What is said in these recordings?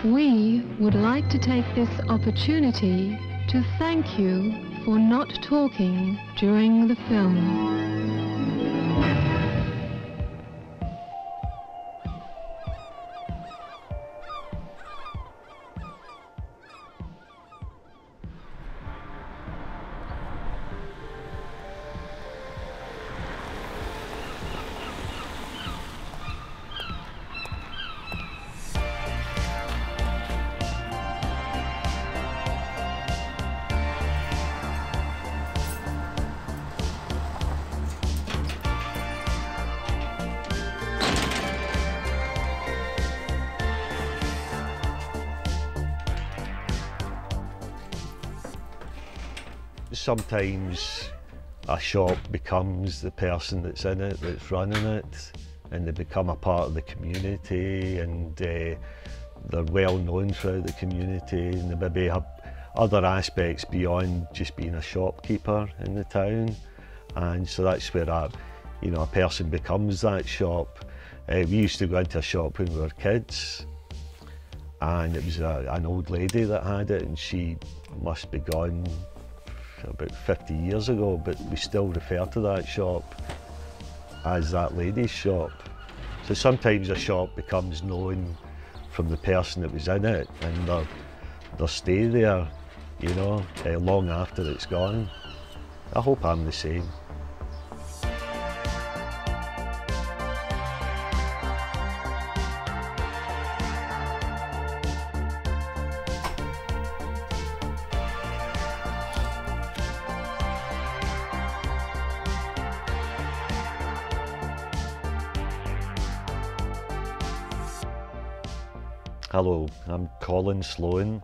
We would like to take this opportunity to thank you for not talking during the film. Sometimes a shop becomes the person that's in it, that's running it, and they become a part of the community, and they're well known throughout the community, and they maybe have other aspects beyond just being a shopkeeper in the town. And so that's where a person becomes that shop. We used to go into a shop when we were kids, and it was an old lady that had it, and she must be gone about 50 years ago, but we still refer to that shop as that lady's shop. So sometimes a shop becomes known from the person that was in it, and they'll stay there, long after it's gone. I hope I'm the same. Hello, I'm Colin Sloan,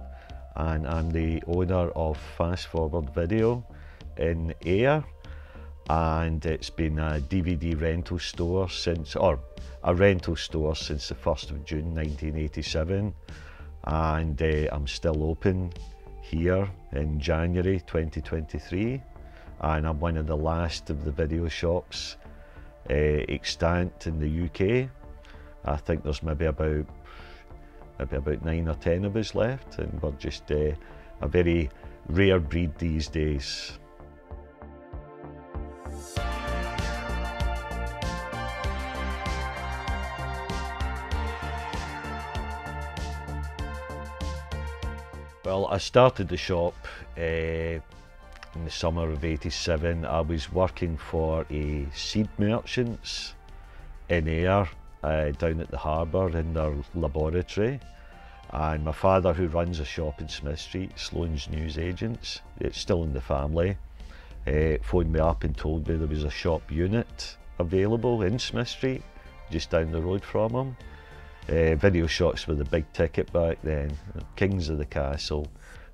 and I'm the owner of Fast Forward Video in Ayr, and it's been a DVD rental store since the 1st of June 1987, and I'm still open here in January 2023, and I'm one of the last of the video shops extant in the UK. I think there's maybe about 9 or 10 of us left, and we're just a very rare breed these days. Well, I started the shop in the summer of '87. I was working for a seed merchants in Ayr, down at the harbour in their laboratory, and my father, who runs a shop in Smith Street, Sloan's News Agents, it's still in the family, phoned me up and told me there was a shop unit available in Smith Street, just down the road from him. Video shops were the big ticket back then, kings of the castle,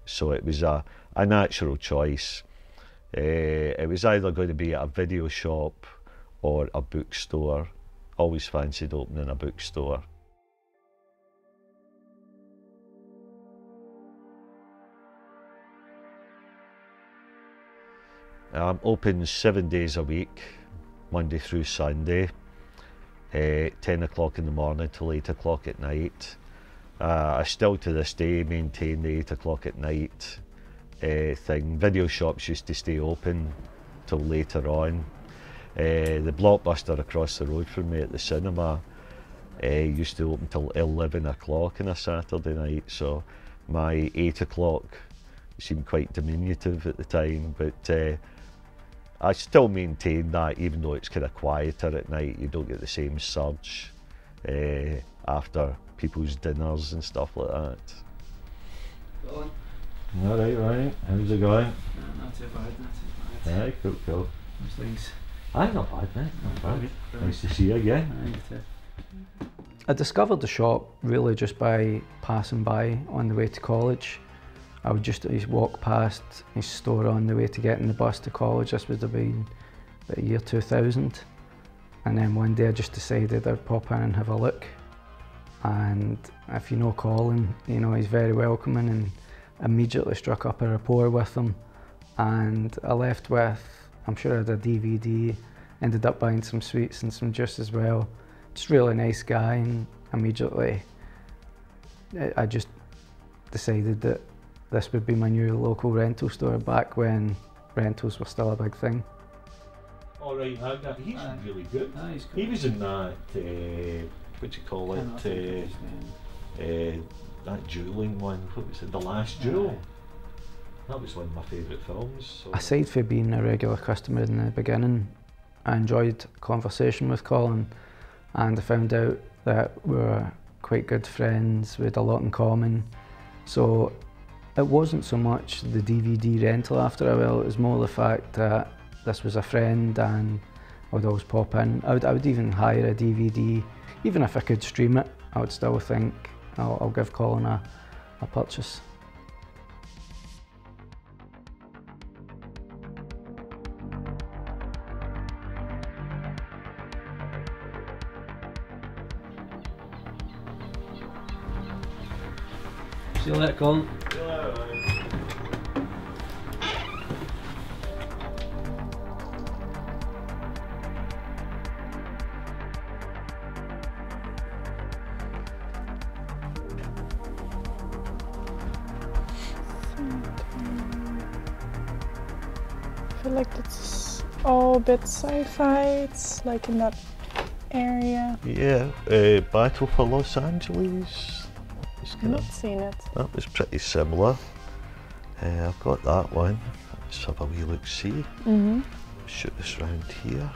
so it was a natural choice. It was either going to be a video shop or a bookstore. Always fancied opening a bookstore. I'm open 7 days a week, Monday through Sunday, 10 o'clock in the morning till 8 o'clock at night. I still to this day maintain the 8 o'clock at night thing. Video shops used to stay open till later on. The Blockbuster across the road from me at the cinema used to open till 11 o'clock on a Saturday night, so my 8 o'clock seemed quite diminutive at the time, but I still maintain that even though it's kind of quieter at night, you don't get the same surge after people's dinners and stuff like that. Colin? All right. How's it going? Not too bad, not too bad. Aye, cool. How's things? Aye, not bad, mate, not bad. Nice to see you again. Aye, you too. I discovered the shop really just by passing by on the way to college. I would just walk past his store on the way to getting the bus to college. This would have been about year 2000. And then one day I just decided I'd pop in and have a look. And if you know Colin, you know he's very welcoming, and immediately struck up a rapport with him. And I left with, I'm sure I had a DVD, ended up buying some sweets and some juice as well. Just really nice guy, and immediately I just decided that this would be my new local rental store back when rentals were still a big thing. All right, he's really good. He's good. He was in that, what do you call it, that duelling one, what was it, The Last Duel? That was one of my favourite films. So. Aside from being a regular customer in the beginning, I enjoyed conversation with Colin, and I found out that we were quite good friends, we had a lot in common. So it wasn't so much the DVD rental after a while, it was more the fact that this was a friend and I would always pop in. I would even hire a DVD. Even if I could stream it, I would still think I'll give Colin a purchase. See you later, Colin. I feel like it's all a bit sci-fi, it's like in that area. Yeah, Battle for Los Angeles. I've not seen it. That was pretty similar. I've got that one. Let's have a wee look-see. Shoot this round here.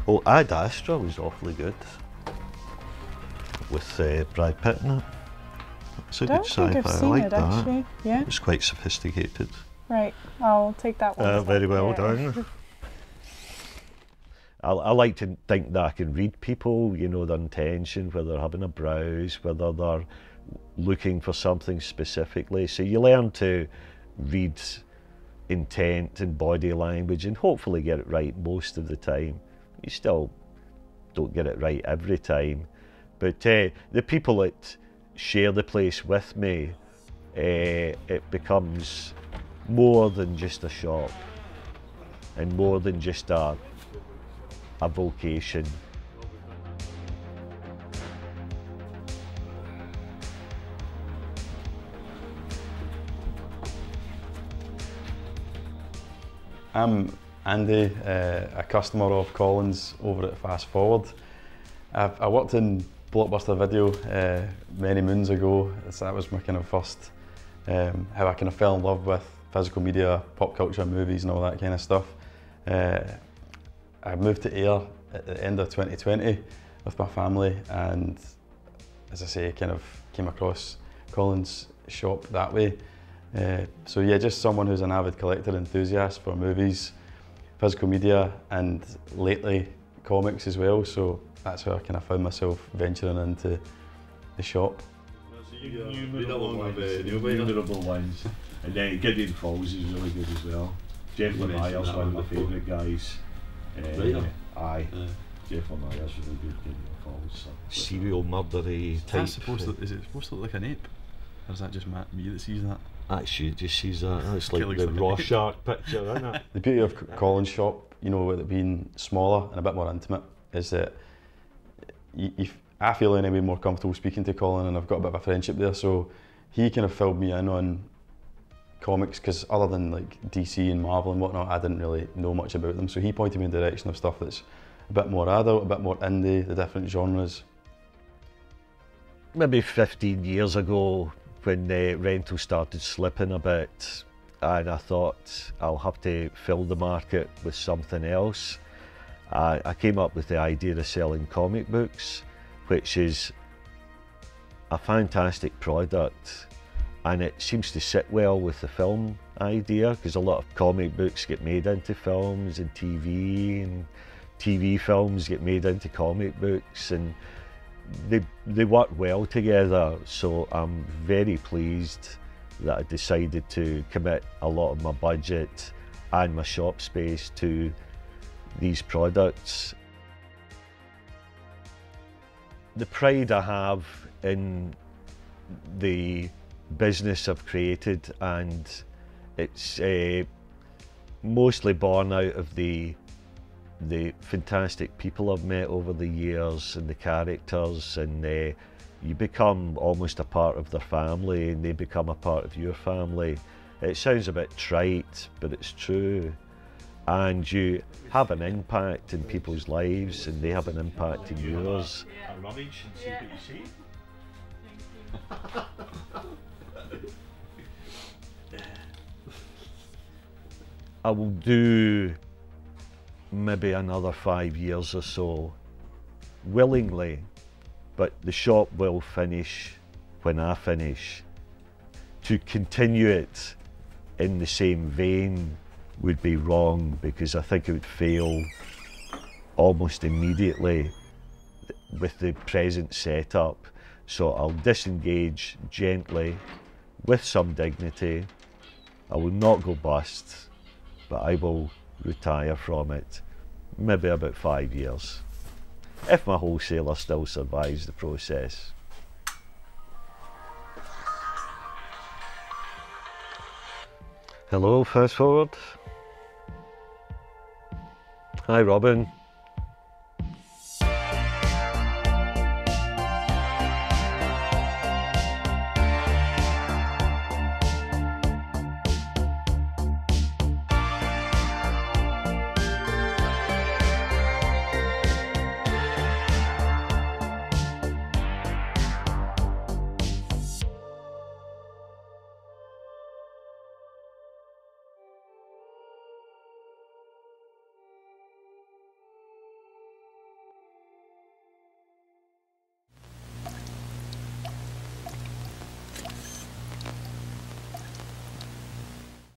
Oh, Ad Astra was awfully good. With Brad Pitt in it. It's a good sci-fi, I like that. Actually. Yeah. It was quite sophisticated. Right, I'll take that one. Very well done. I like to think that I can read people, you know, their intention, whether they're having a browse, whether they're looking for something specifically. So you learn to read intent and body language and hopefully get it right most of the time. You still don't get it right every time. But the people that share the place with me, it becomes more than just a shop and more than just a vocation. I'm Andy, a customer of Colin's over at Fast Forward. I worked in Blockbuster Video many moons ago, so that was my kind of first, how I kind of fell in love with physical media, pop culture, movies and all that kind of stuff. I moved to Ayr at the end of 2020 with my family, and as I say, kind of came across Colin's shop that way. So yeah, just someone who's an avid collector, enthusiast for movies, physical media, and lately comics as well. So that's how I kind of found myself venturing into the shop. Numerable ones. And then Gideon Falls is really good as well. Jeff Lemire's one of my favourite guys. Aye. Jeff Lemire's really good. Gideon Falls. Serial murdery type. Is it supposed to look like an ape? Or is that just me that sees that? Actually, it just sees that. That's like the Rorschach picture, isn't it? The beauty of Colin's shop, you know, with it being smaller and a bit more intimate, is that I feel anyway more comfortable speaking to Colin, and I've got a bit of a friendship there. So he kind of filled me in on comics, because other than like DC and Marvel and whatnot, I didn't really know much about them. So he pointed me in the direction of stuff that's a bit more adult, a bit more indie, the different genres. Maybe 15 years ago, when the rental started slipping a bit, and I thought I'll have to fill the market with something else, I came up with the idea of selling comic books, which is a fantastic product, and it seems to sit well with the film idea, because a lot of comic books get made into films, and TV films get made into comic books, and they work well together. So I'm very pleased that I decided to commit a lot of my budget and my shop space to these products. The pride I have in the business I've created, and it's mostly born out of the fantastic people I've met over the years, and the characters, and you become almost a part of their family and they become a part of your family. It sounds a bit trite, but it's true. And you have an impact in people's lives and they have an impact in yours. A rummage and see what you see. I will do maybe another 5 years or so, willingly, but the shop will finish when I finish. To continue it in the same vein would be wrong, because I think it would fail almost immediately with the present setup. So I'll disengage gently with some dignity. I will not go bust, but I will retire from it, maybe about 5 years, if my wholesaler still survives the process. Hello, fast forward. Hi, Robin.